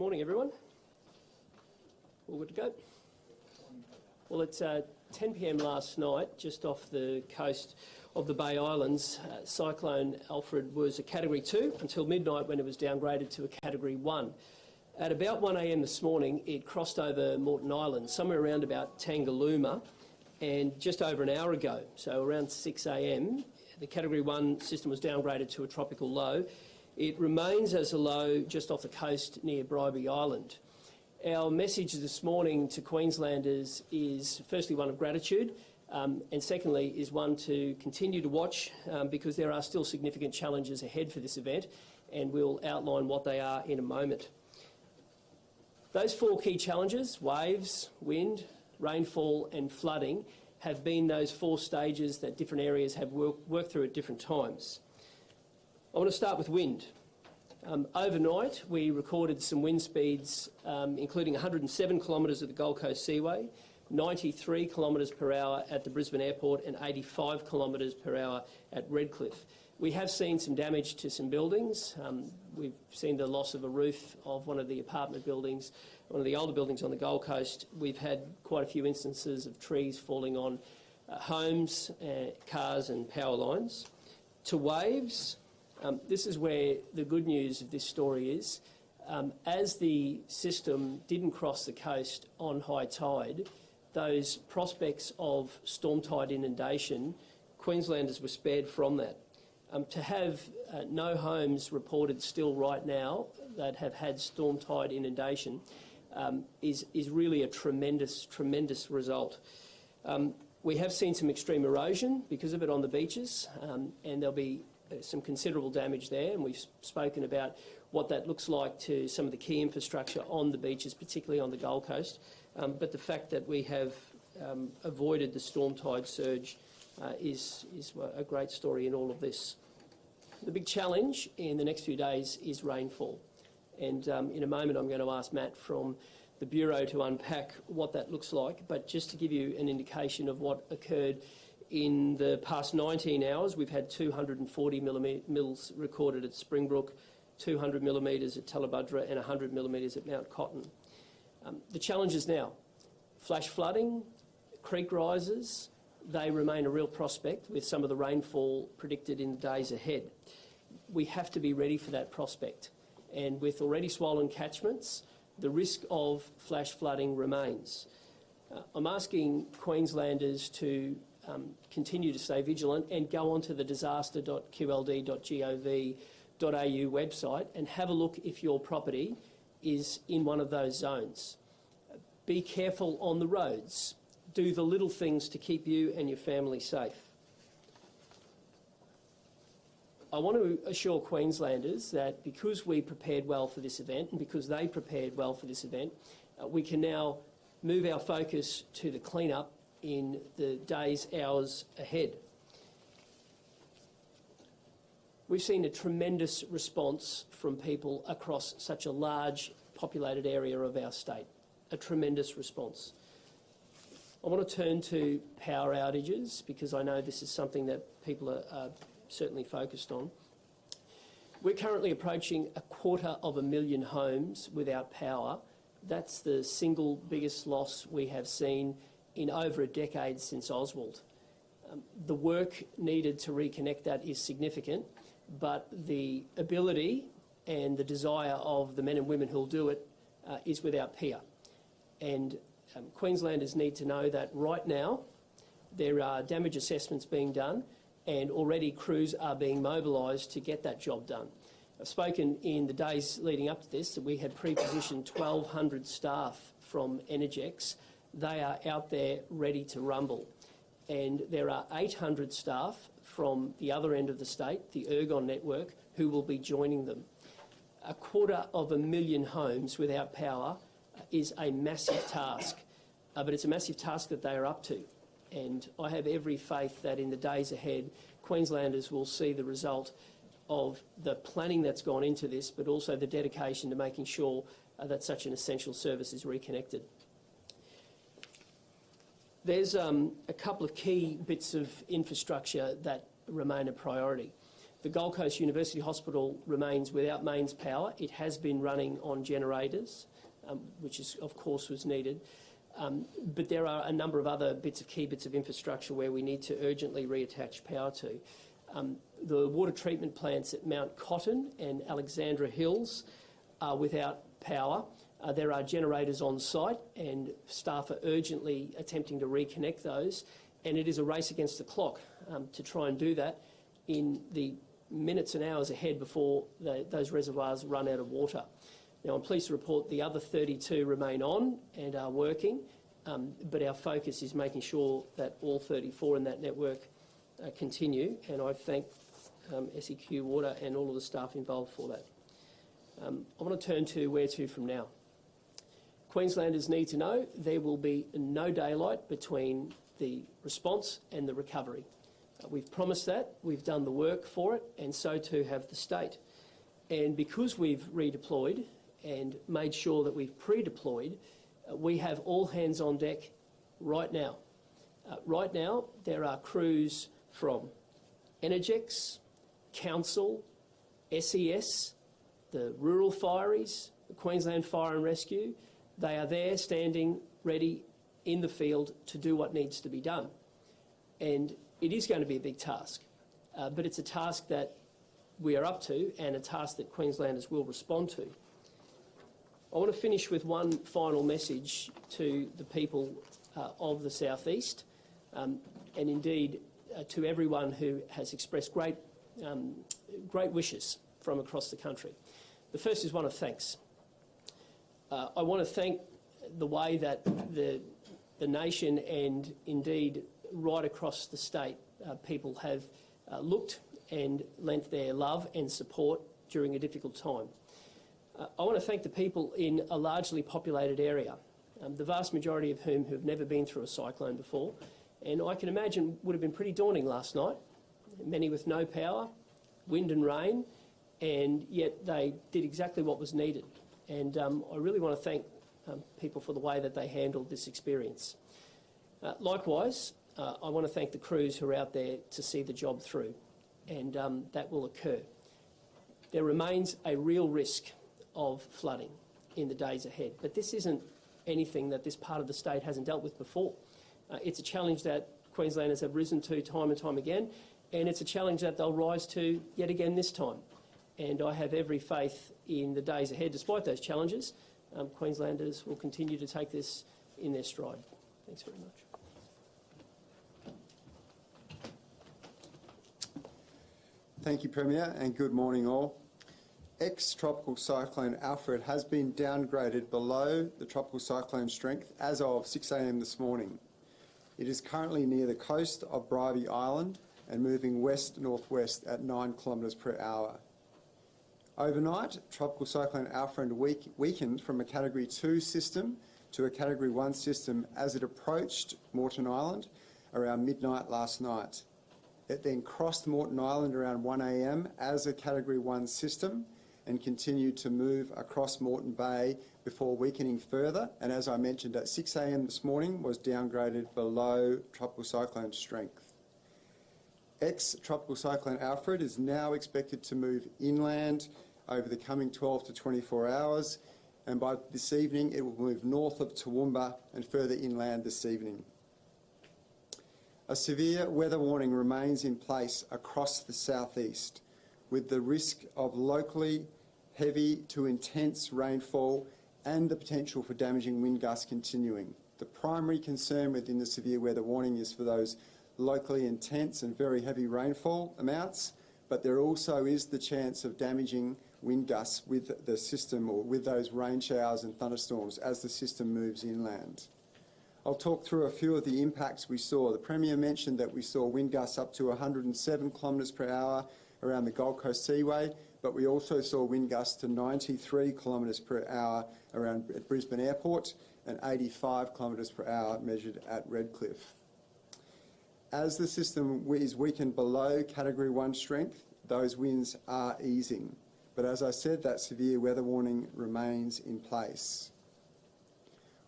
morning, everyone. All good to go? Well, it's 10 p.m. last night, just off the coast of the Bay Islands. Cyclone Alfred was a Category 2 until midnight when it was downgraded to a Category 1. At about 1 a.m. this morning, it crossed over Moreton Island, somewhere around about Tangalooma, and just over an hour ago, so around 6 a.m, the Category 1 system was downgraded to a tropical low. It remains as a low just off the coast near Bribie Island. Our message this morning to Queenslanders is firstly one of gratitude, and secondly is one to continue to watch because there are still significant challenges ahead for this event, and we'll outline what they are in a moment. Those four key challenges, waves, wind, rainfall and flooding, have been those four stages that different areas have worked through at different times. I want to start with wind. Overnight, we recorded some wind speeds, including 107 kilometres at the Gold Coast Seaway, 93 kilometres per hour at the Brisbane Airport and 85 kilometres per hour at Redcliffe. We have seen some damage to some buildings. We've seen the loss of a roof of one of the apartment buildings, one of the older buildings on the Gold Coast. We've had quite a few instances of trees falling on homes, cars and power lines. To waves, this is where the good news of this story is. As the system didn't cross the coast on high tide, those prospects of storm tide inundation, Queenslanders were spared from that. To have no homes reported still right now that have had storm tide inundation is really a tremendous result. We have seen some extreme erosion because of it on the beaches, and there'll be some considerable damage there, and we've spoken about what that looks like to some of the key infrastructure on the beaches, particularly on the Gold Coast. But the fact that we have avoided the storm tide surge is a great story in all of this. The big challenge in the next few days is rainfall, and in a moment I'm going to ask Matt from the Bureau to unpack what that looks like, but just to give you an indication of what occurred in the past 19 hours, we've had 240 mils recorded at Springbrook, 200 millimetres at Tallabudra and 100 millimetres at Mount Cotton. The challenges now, flash flooding, creek rises, they remain a real prospect with some of the rainfall predicted in the days ahead. We have to be ready for that prospect, and with already swollen catchments, the risk of flash flooding remains. I'm asking Queenslanders to continue to stay vigilant and go onto the disaster.qld.gov.au website and have a look if your property is in one of those zones. Be careful on the roads. Do the little things to keep you and your family safe. I want to assure Queenslanders that because we prepared well for this event and because they prepared well for this event, we can now move our focus to the clean-up in the days, hours ahead. We've seen a tremendous response from people across such a large populated area of our state, a tremendous response. I want to turn to power outages because I know this is something that people are certainly focused on. We're currently approaching 250,000 homes without power. That's the single biggest loss we have seen in over a decade since Oswald. The work needed to reconnect that is significant, but the ability and the desire of the men and women who'll do it is without peer. And Queenslanders need to know that right now there are damage assessments being done and already crews are being mobilised to get that job done. I've spoken in the days leading up to this that we had pre-positioned 1,200 staff from Energex. They are out there ready to rumble. And there are 800 staff from the other end of the state, the Ergon network, who will be joining them. 250,000 homes without power is a massive task, but it's a massive task that they are up to. And I have every faith that in the days ahead, Queenslanders will see the result of the planning that's gone into this, but also the dedication to making sure that such an essential service is reconnected. There's a couple of key bits of infrastructure that remain a priority. The Gold Coast University Hospital remains without mains power. It has been running on generators, which is, of course was needed. But there are a number of other key bits of infrastructure where we need to urgently reattach power to. The water treatment plants at Mount Cotton and Alexandra Hills are without power. There are generators on site and staff are urgently attempting to reconnect those, and it is a race against the clock to try and do that in the minutes and hours ahead before those reservoirs run out of water. Now, I'm pleased to report the other 32 remain on and are working, but our focus is making sure that all 34 in that network continue, and I thank SEQ Water and all of the staff involved for that. I want to turn to where to from now. Queenslanders need to know there will be no daylight between the response and the recovery. We've promised that, we've done the work for it, and so too have the state. And because we've redeployed and made sure that we've pre-deployed, we have all hands on deck right now. Right now, there are crews from Energex, Council, SES, the Rural Fireys, the Queensland Fire and Rescue. They are there standing ready in the field to do what needs to be done. And it is going to be a big task, but it's a task that we are up to and a task that Queenslanders will respond to. I want to finish with one final message to the people of the South East, and indeed to everyone who has expressed great wishes from across the country. The first is one of thanks. I want to thank the way that the nation and indeed right across the state, people have looked and lent their love and support during a difficult time. I want to thank the people in a largely populated area, the vast majority of whom have never been through a cyclone before, and I can imagine would have been pretty daunting last night. Many with no power, wind and rain, and yet they did exactly what was needed. And I really want to thank people for the way that they handled this experience. Likewise, I want to thank the crews who are out there to see the job through, and that will occur. There remains a real risk of flooding in the days ahead, but this isn't anything that this part of the state hasn't dealt with before. It's a challenge that Queenslanders have risen to time and time again, and it's a challenge that they'll rise to yet again this time. And I have every faith in the days ahead. Despite those challenges, Queenslanders will continue to take this in their stride. Thanks very much. Thank you, Premier, and good morning all. Ex-Tropical Cyclone Alfred has been downgraded below the tropical cyclone strength as of 6 a.m. this morning. It is currently near the coast of Bribie Island and moving west-northwest at 9 kilometres per hour. Overnight, Tropical Cyclone Alfred weakened from a Category 2 system to a Category 1 system as it approached Moreton Island around midnight last night. It then crossed Moreton Island around 1 a.m. as a Category 1 system and continued to move across Moreton Bay before weakening further, and as I mentioned at 6 a.m. this morning was downgraded below tropical cyclone strength. Ex-Tropical Cyclone Alfred is now expected to move inland over the coming 12 to 24 hours, and by this evening it will move north of Toowoomba and further inland this evening. A severe weather warning remains in place across the southeast, with the risk of locally heavy to intense rainfall and the potential for damaging wind gusts continuing. The primary concern within the severe weather warning is for those locally intense and very heavy rainfall amounts, but there also is the chance of damaging wind gusts with the system or with those rain showers and thunderstorms as the system moves inland. I'll talk through a few of the impacts we saw. The Premier mentioned that we saw wind gusts up to 107 kilometres per hour around the Gold Coast Seaway, but we also saw wind gusts to 93 kilometres per hour around Brisbane Airport and 85 kilometres per hour measured at Redcliffe. As the system is weakened below Category 1 strength, those winds are easing. But as I said, that severe weather warning remains in place.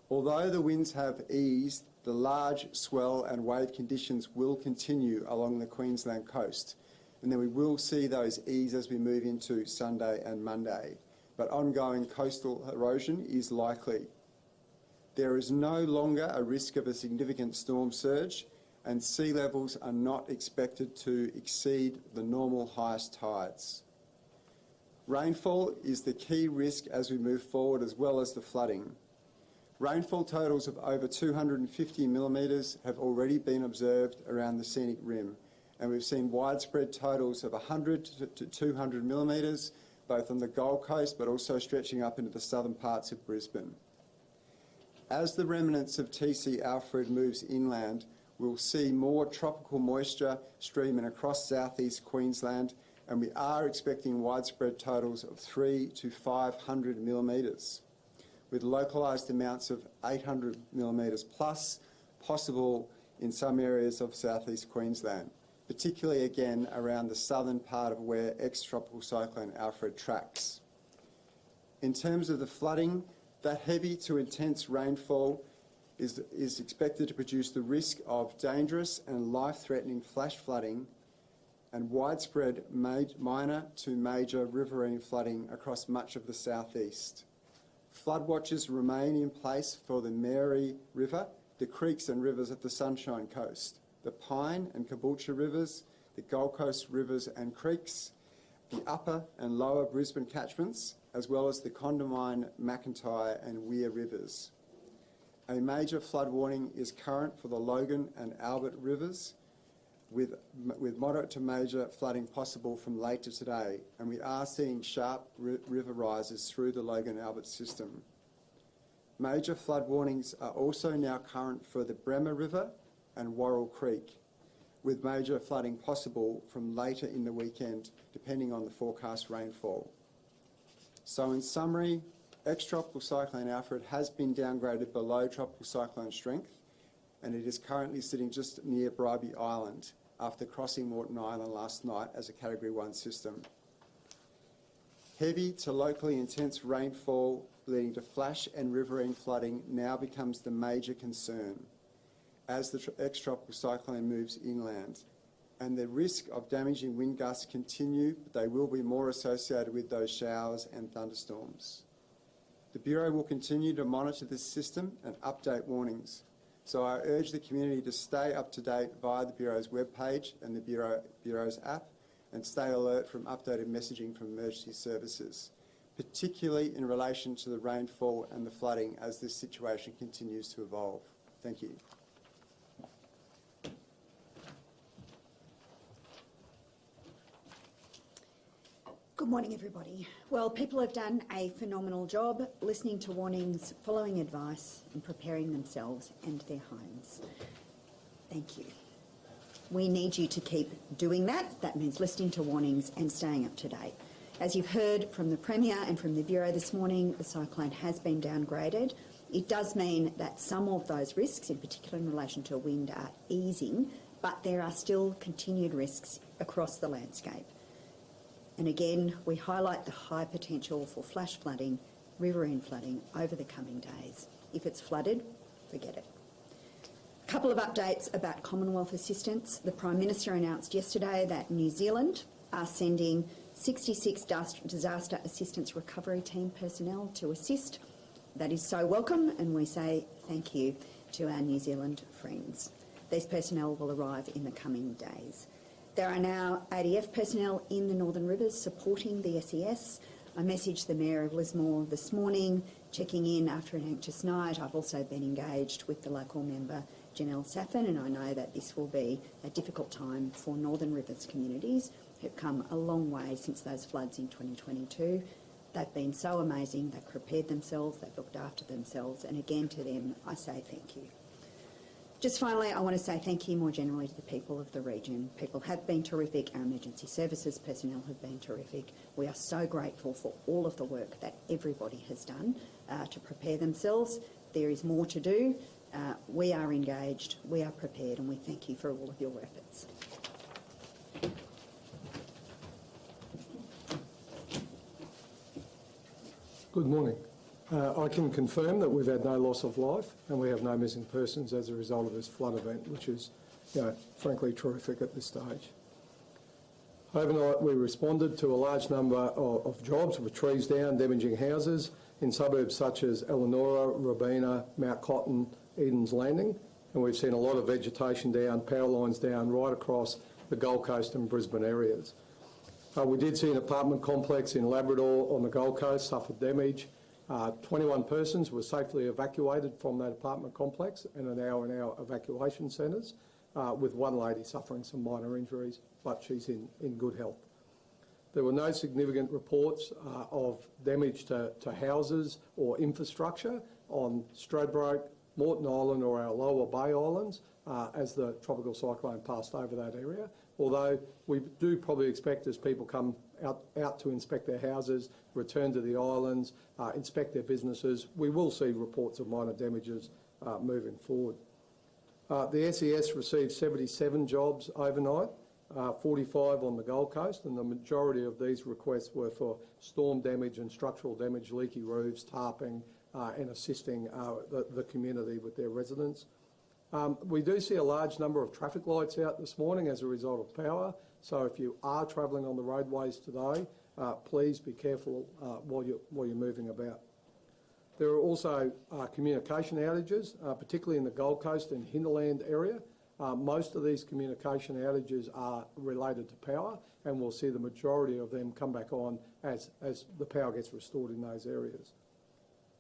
Although the winds have eased, the large swell and wave conditions will continue along the Queensland coast, and then we will see those ease as we move into Sunday and Monday. But ongoing coastal erosion is likely. There is no longer a risk of a significant storm surge, and sea levels are not expected to exceed the normal highest tides. Rainfall is the key risk as we move forward, as well as the flooding. Rainfall totals of over 250 millimetres have already been observed around the scenic rim, and we've seen widespread totals of 100 to 200 millimetres, both on the Gold Coast but also stretching up into the southern parts of Brisbane. As the remnants of TC Alfred moves inland, we'll see more tropical moisture streaming across southeast Queensland, and we are expecting widespread totals of 300 to 500 millimetres, with localised amounts of 800 millimetres plus possible in some areas of southeast Queensland, particularly again around the southern part of where ex-Tropical Cyclone Alfred tracks. In terms of the flooding, that heavy to intense rainfall is expected to produce the risk of dangerous and life-threatening flash flooding and widespread minor to major riverine flooding across much of the southeast. Flood watches remain in place for the Mary River, the creeks and rivers of the Sunshine Coast, the Pine and Caboolture rivers, the Gold Coast rivers and creeks, the upper and lower Brisbane catchments, as well as the Condamine, McIntyre and Weir rivers. A major flood warning is current for the Logan and Albert rivers, with moderate to major flooding possible from later today, and we are seeing sharp river rises through the Logan-Albert system. Major flood warnings are also now current for the Bremer River and Worrell Creek, with major flooding possible from later in the weekend, depending on the forecast rainfall. So in summary, ex-Tropical Cyclone Alfred has been downgraded below tropical cyclone strength, and it is currently sitting just near Bribie Island after crossing Moreton Island last night as a Category 1 system. Heavy to locally intense rainfall leading to flash and riverine flooding now becomes the major concern as the ex-tropical cyclone moves inland, and the risk of damaging wind gusts continue, but they will be more associated with those showers and thunderstorms. The Bureau will continue to monitor this system and update warnings, so I urge the community to stay up to date via the Bureau's webpage and the Bureau's app, and stay alert from updated messaging from emergency services, particularly in relation to the rainfall and the flooding as this situation continues to evolve. Thank you. Good morning, everybody. Well, people have done a phenomenal job listening to warnings, following advice and preparing themselves and their homes. Thank you. We need you to keep doing that. That means listening to warnings and staying up to date. As you've heard from the Premier and from the Bureau this morning, the cyclone has been downgraded. It does mean that some of those risks, in particular in relation to wind, are easing, but there are still continued risks across the landscape. And again, we highlight the high potential for flash flooding, riverine flooding over the coming days. If it's flooded, forget it. A couple of updates about Commonwealth assistance. The Prime Minister announced yesterday that New Zealand are sending 66 disaster assistance recovery team personnel to assist. That is so welcome, and we say thank you to our New Zealand friends. These personnel will arrive in the coming days. There are now ADF personnel in the Northern Rivers supporting the SES. I messaged the Mayor of Lismore this morning, checking in after an anxious night. I've also been engaged with the local member, Janelle Saffin, and I know that this will be a difficult time for Northern Rivers communities who've come a long way since those floods in 2022. They've been so amazing. They've prepared themselves, they've looked after themselves, and again to them, I say thank you. Just finally, I want to say thank you more generally to the people of the region. People have been terrific. Our emergency services personnel have been terrific. We are so grateful for all of the work that everybody has done to prepare themselves. There is more to do. We are engaged, we are prepared, and we thank you for all of your efforts. Good morning. I can confirm that we've had no loss of life and we have no missing persons as a result of this flood event, which is, frankly terrific at this stage. Overnight, we responded to a large number of jobs with trees down, damaging houses in suburbs such as Eleonora, Robina, Mount Cotton, Eden's Landing, and we've seen a lot of vegetation down, power lines down right across the Gold Coast and Brisbane areas. We did see an apartment complex in Labrador on the Gold Coast suffer damage. 21 persons were safely evacuated from that apartment complex and are now in our evacuation centres, with one lady suffering some minor injuries, but she's in good health. There were no significant reports of damage to houses or infrastructure on Stradbroke, Moreton Island or our lower Bay Islands as the tropical cyclone passed over that area, although we do probably expect as people come out to inspect their houses, return to the islands, inspect their businesses, we will see reports of minor damages moving forward. The SES received 77 jobs overnight, 45 on the Gold Coast, and the majority of these requests were for storm damage and structural damage, leaky roofs, tarping, and assisting the community with their residents. We do see a large number of traffic lights out this morning as a result of power, so if you are travelling on the roadways today, please be careful while you're moving about. There are also communication outages, particularly in the Gold Coast and Hinterland area. Most of these communication outages are related to power, and we'll see the majority of them come back on as the power gets restored in those areas.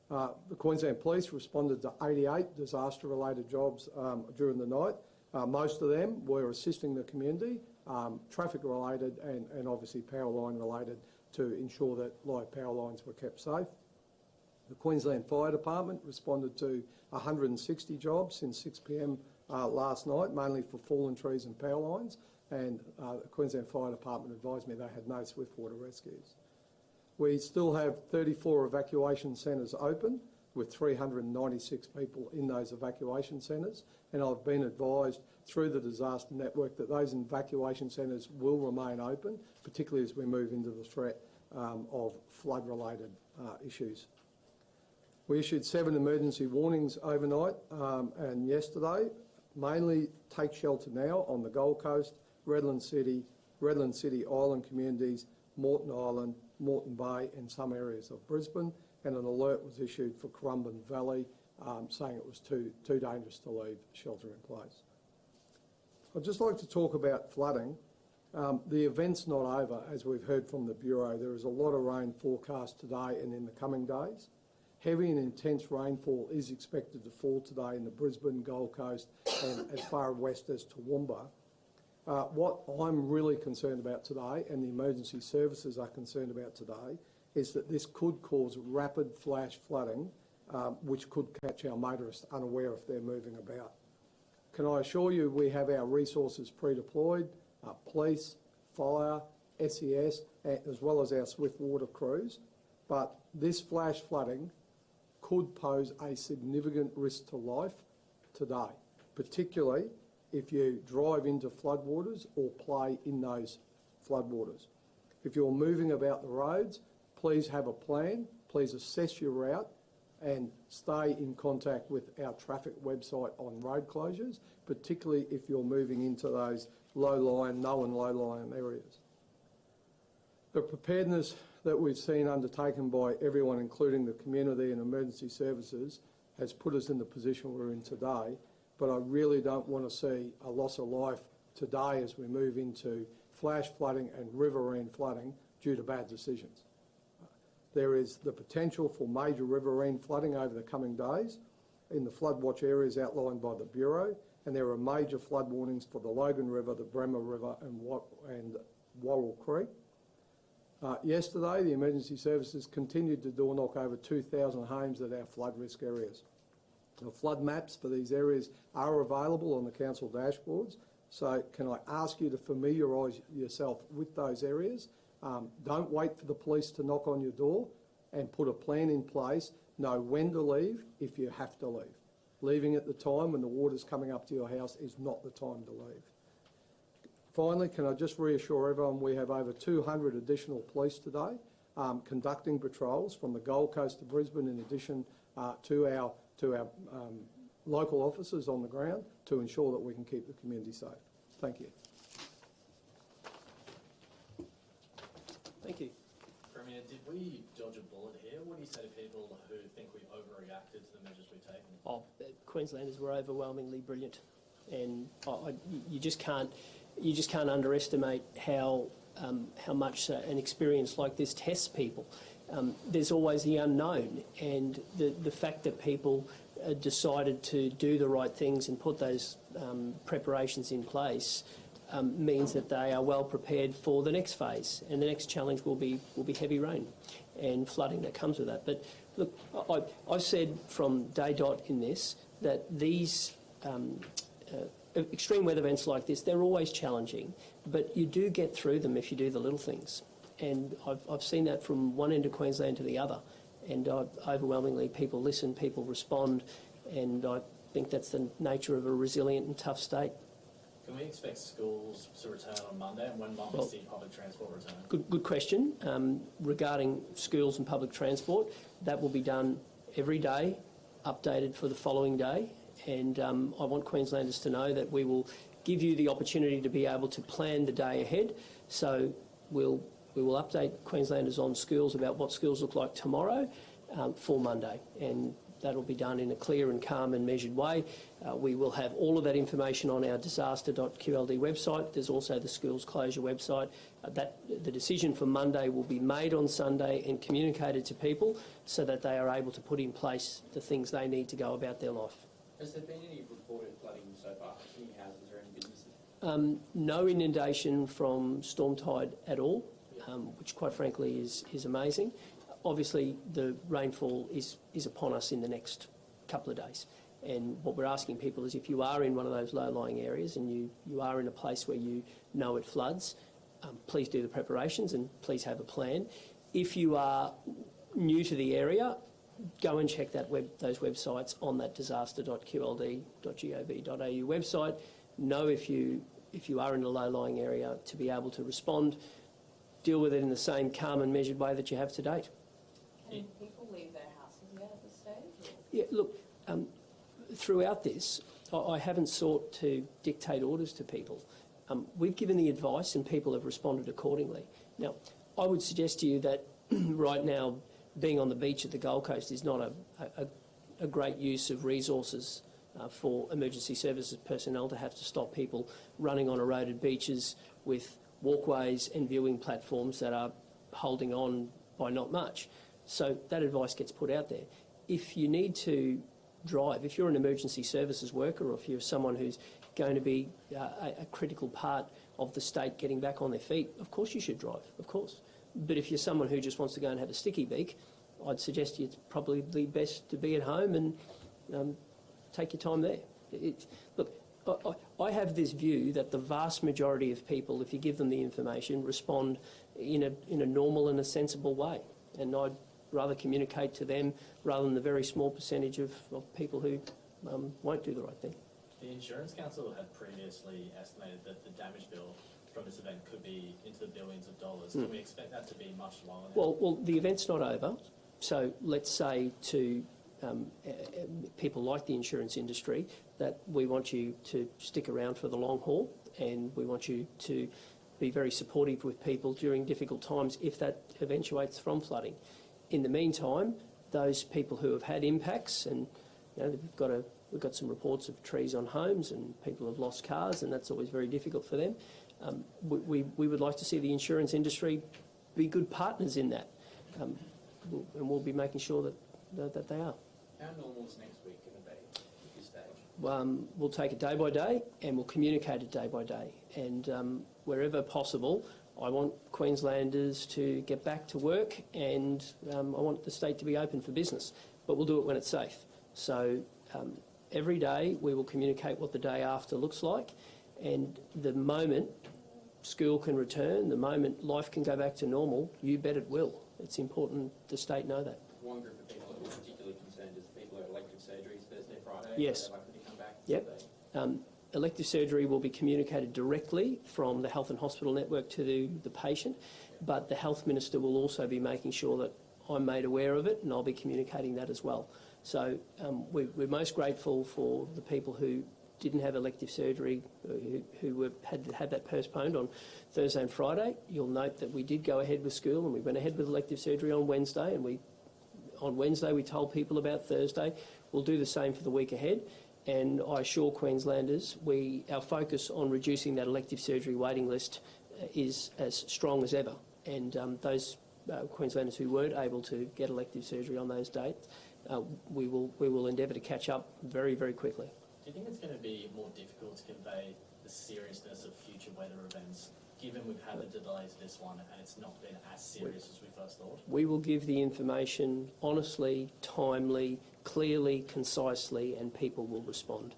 The Queensland Police responded to 88 disaster-related jobs during the night. Most of them were assisting the community, traffic-related and obviously power line-related to ensure that live power lines were kept safe. The Queensland Fire Department responded to 160 jobs since 6 p.m. Last night, mainly for fallen trees and power lines, and the Queensland Fire Department advised me they had no swiftwater rescues. We still have 34 evacuation centres open with 396 people in those evacuation centres, and I've been advised through the disaster network that those evacuation centres will remain open, particularly as we move into the threat of flood-related issues. We issued 7 emergency warnings overnight and yesterday, mainly take shelter now on the Gold Coast, Redland City Island communities, Moreton Island, Moreton Bay and some areas of Brisbane, and an alert was issued for Currumbin Valley saying it was too dangerous to leave shelter in place. I'd just like to talk about flooding. The event's not over, as we've heard from the Bureau. There is a lot of rain forecast today and in the coming days. Heavy and intense rainfall is expected to fall today in the Brisbane, Gold Coast and as far west as Toowoomba. What I'm really concerned about today, and the emergency services are concerned about today, is that this could cause rapid flash flooding, which could catch our motorists unaware if they're moving about. Can I assure you we have our resources pre-deployed, police, fire, SES, as well as our swift water crews, but this flash flooding could pose a significant risk to life today, particularly if you drive into floodwaters or play in those floodwaters. If you're moving about the roads, please have a plan, please assess your route and stay in contact with our traffic website on road closures, particularly if you're moving into those low-lying, no and low-lying areas. The preparedness that we've seen undertaken by everyone, including the community and emergency services, has put us in the position we're in today, but I really don't want to see a loss of life today as we move into flash flooding and riverine flooding due to bad decisions. There is the potential for major riverine flooding over the coming days in the flood watch areas outlined by the Bureau, and there are major flood warnings for the Logan River, the Bremer River and Worrell Creek. Yesterday, the emergency services continued to door knock over 2,000 homes at our flood risk areas. The flood maps for these areas are available on the council dashboards, so can I ask you to familiarise yourself with those areas? Don't wait for the police to knock on your door, and put a plan in place. Know when to leave if you have to leave. Leaving at the time when the water's coming up to your house is not the time to leave. Finally, can I just reassure everyone we have over 200 additional police today conducting patrols from the Gold Coast to Brisbane, in addition to our local officers on the ground, to ensure that we can keep the community safe. Thank you. Thank you. Premier, did we dodge a bullet here? What do you say to people who think we overreacted to the measures we've taken? Queenslanders were overwhelmingly brilliant, and you just can't underestimate how much an experience like this tests people. There's always the unknown, and the fact that people decided to do the right things and put those preparations in place means that they are well prepared for the next phase, and the next challenge will be heavy rain and flooding that comes with that. But look, I've said from day dot in this that these extreme weather events like this, they're always challenging, but you do get through them if you do the little things. And I've seen that from one end of Queensland to the other, and overwhelmingly people listen, people respond, and I think that's the nature of a resilient and tough state. Can we expect schools to return on Monday, and when might we see public transport return? Good question. Regarding schools and public transport, that will be done every day, updated for the following day, and I want Queenslanders to know that we will give you the opportunity to be able to plan the day ahead. So we will update Queenslanders on schools about what schools look like tomorrow for Monday, and that'll be done in a clear and calm and measured way. We will have all of that information on our disaster.qld website. There's also the schools closure website. The decision for Monday will be made on Sunday and communicated to people so that they are able to put in place the things they need to go about their life. Has there been any reported flooding so far? Any houses or any businesses? No inundation from storm tide at all, which quite frankly is amazing. Obviously, the rainfall is upon us in the next couple of days. And what we're asking people is if you are in one of those low-lying areas and you are in a place where you know it floods, please do the preparations and please have a plan. If you are new to the area, go and check those websites on that disaster.qld.gov.au website. Know if you are in a low-lying area to be able to respond, deal with it in the same calm and measured way that you have to date. Can people leave their houses yet at this stage? Yeah, look, throughout this, I haven't sought to dictate orders to people. We've given the advice and people have responded accordingly. Now, I would suggest to you that right now, being on the beach at the Gold Coast is not a great use of resources for emergency services personnel to have to stop people running on eroded beaches with walkways and viewing platforms that are holding on by not much. So that advice gets put out there. If you need to drive, if you're an emergency services worker or if you're someone who's going to be a critical part of the state getting back on their feet, of course you should drive, of course. But if you're someone who just wants to go and have a sticky beak, I'd suggest it's probably best to be at home and take your time there. Look, I have this view that the vast majority of people, if you give them the information, respond in a normal and a sensible way. And I'd rather communicate to them rather than the very small percentage of people who won't do the right thing. The Insurance Council had previously estimated that the damage bill from this event could be into the billions of dollars. Can we expect that to be much lower now? Well, the event's not over. So let's say to people like the insurance industry that we want you to stick around for the long haul, and we want you to be very supportive with people during difficult times if that eventuates from flooding. In the meantime, those people who have had impacts, and we've got some reports of trees on homes and people have lost cars, and that's always very difficult for them. We would like to see the insurance industry be good partners in that, and we'll be making sure that they are. How normal is next week going to be at this stage? We'll take it day by day and we'll communicate it day by day. And wherever possible, I want Queenslanders to get back to work, and I want the state to be open for business. But we'll do it when it's safe. So every day we will communicate what the day after looks like, and the moment school can return, the moment life can go back to normal, you bet it will. It's important the state know that. One group of people that we're particularly concerned is people who have elective surgeries Thursday, Friday. Yes. Are they likely to come back? Yep. Elective surgery will be communicated directly from the Health and Hospital Network to the patient, but the Health Minister will also be making sure that I'm made aware of it, and I'll be communicating that as well. So we're most grateful for the people who didn't have elective surgery, who had that postponed on Thursday and Friday, you'll note that we did go ahead with school and we went ahead with elective surgery on Wednesday, and on Wednesday we told people about Thursday. We'll do the same for the week ahead, and I assure Queenslanders our focus on reducing that elective surgery waiting list is as strong as ever, and those Queenslanders who weren't able to get elective surgery on those dates, we will endeavour to catch up very, very quickly. Do you think it's going to be more difficult to convey the seriousness of future weather events, given we've had the delay to this one and it's not been as serious as we first thought? We will give the information honestly, timely, clearly, concisely, and people will respond.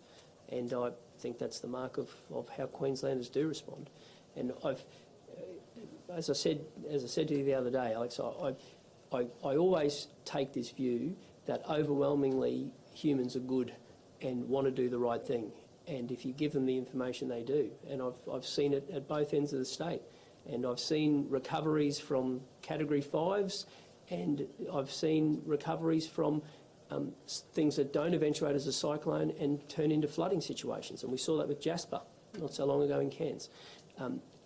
And I think that's the mark of how Queenslanders do respond. And as I said to you the other day, Alex, I always take this view that overwhelmingly humans are good and want to do the right thing. And if you give them the information, they do. And I've seen it at both ends of the state. And I've seen recoveries from Category 5s, and I've seen recoveries from things that don't eventuate as a cyclone and turn into flooding situations. And we saw that with Jasper not so long ago in Cairns.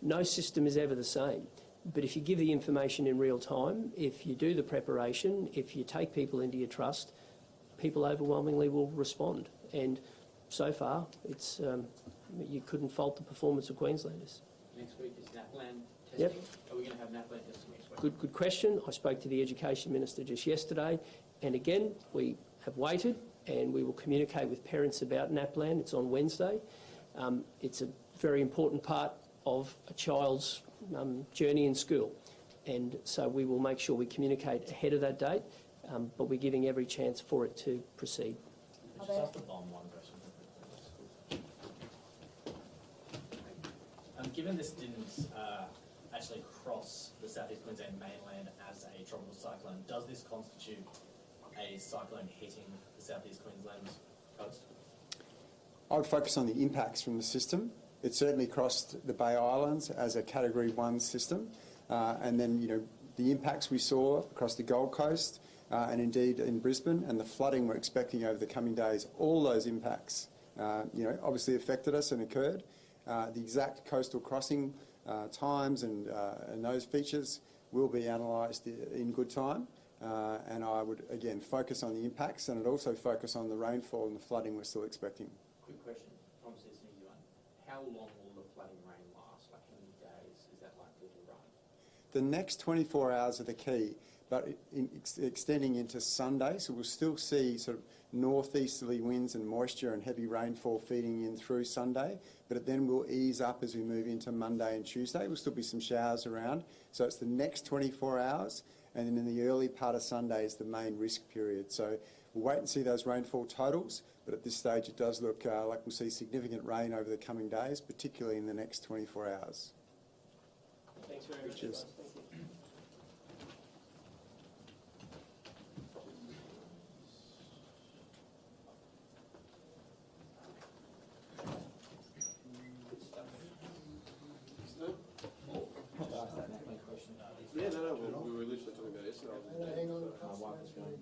No system is ever the same. But if you give the information in real time, if you do the preparation, if you take people into your trust, people overwhelmingly will respond. And so far, it's you couldn't fault the performance of Queenslanders. Next week is NAPLAN testing. Yep. Are we going to have NAPLAN testing next week? Good question. I spoke to the Education Minister just yesterday, and again, we have waited and we will communicate with parents about NAPLAN. It's on Wednesday. It's a very important part of a child's journey in school, and so we will make sure we communicate ahead of that date, but we're giving every chance for it to proceed. Just ask the bomb one question. Given this didn't actually cross the southeast Queensland mainland as a tropical cyclone, does this constitute a cyclone hitting the southeast Queensland coast? I would focus on the impacts from the system. It certainly crossed the Bay Islands as a Category 1 system, and then the impacts we saw across the Gold Coast and indeed in Brisbane, and the flooding we're expecting over the coming days. All those impacts, obviously affected us and occurred. The exact coastal crossing times and those features will be analysed in good time. And I would again focus on the impacts, and I'd also focus on the rainfall and the flooding we're still expecting. Quick question, promise it's an easy one. How long will the flooding rain last? Like how many days is that likely to run? The next 24 hours are the key, but extending into Sunday, so we'll still see sort of northeasterly winds and moisture and heavy rainfall feeding in through Sunday, but it then will ease up as we move into Monday and Tuesday. There'll still be some showers around, so it's the next 24 hours, and then in the early part of Sunday is the main risk period. So we'll wait and see those rainfall totals, but at this stage it does look like we'll see significant rain over the coming days, particularly in the next 24 hours. Thanks very much. Cheers. Thank you. Yeah, no, we were literally talking about yesterday. Hang on, my wife was going.